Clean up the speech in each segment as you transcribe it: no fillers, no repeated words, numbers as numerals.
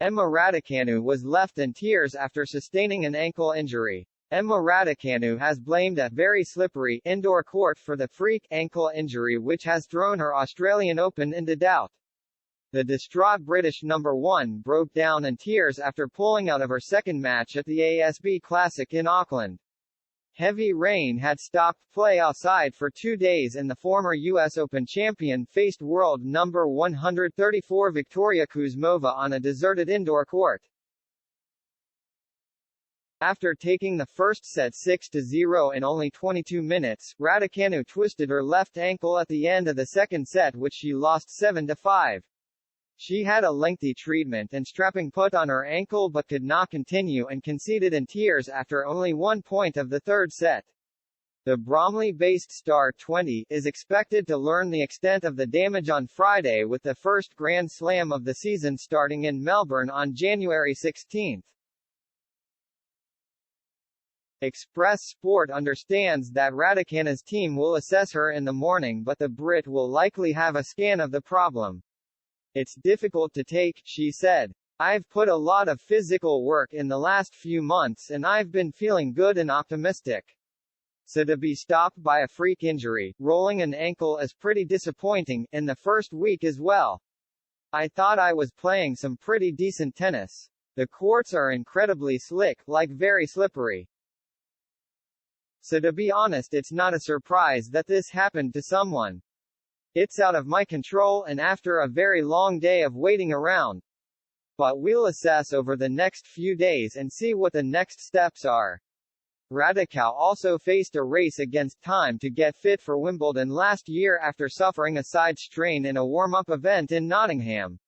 Emma Raducanu was left in tears after sustaining an ankle injury. Emma Raducanu has blamed a very slippery indoor court for the freak ankle injury which has thrown her Australian Open into doubt. The distraught British number 1 broke down in tears after pulling out of her second match at the ASB Classic in Auckland. Heavy rain had stopped play outside for 2 days and the former US Open champion faced world number 134 Victoria Kuzmova on a deserted indoor court. After taking the first set 6-0 in only 22 minutes, Raducanu twisted her left ankle at the end of the second set which she lost 7-5. She had a lengthy treatment and strapping put on her ankle but could not continue and conceded in tears after only 1 point of the third set. The Bromley-based star 20 is expected to learn the extent of the damage on Friday with the first Grand Slam of the season starting in Melbourne on January 16. Express Sport understands that Raducanu's team will assess her in the morning but the Brit will likely have a scan of the problem. It's difficult to take, she said. I've put a lot of physical work in the last few months and I've been feeling good and optimistic. So to be stopped by a freak injury, rolling an ankle is pretty disappointing, in the first week as well. I thought I was playing some pretty decent tennis. The courts are incredibly slick, like very slippery. So to be honest it's not a surprise that this happened to someone. It's out of my control and after a very long day of waiting around. But we'll assess over the next few days and see what the next steps are. Raducanu also faced a race against time to get fit for Wimbledon last year after suffering a side strain in a warm-up event in Nottingham.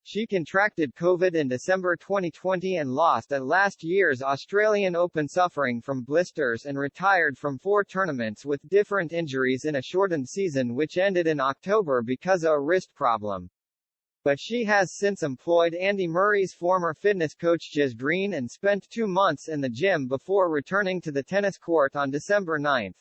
She contracted COVID in December 2020 and lost at last year's Australian Open suffering from blisters and retired from 4 tournaments with different injuries in a shortened season which ended in October because of a wrist problem. But she has since employed Andy Murray's former fitness coach Jez Green and spent 2 months in the gym before returning to the tennis court on December 9.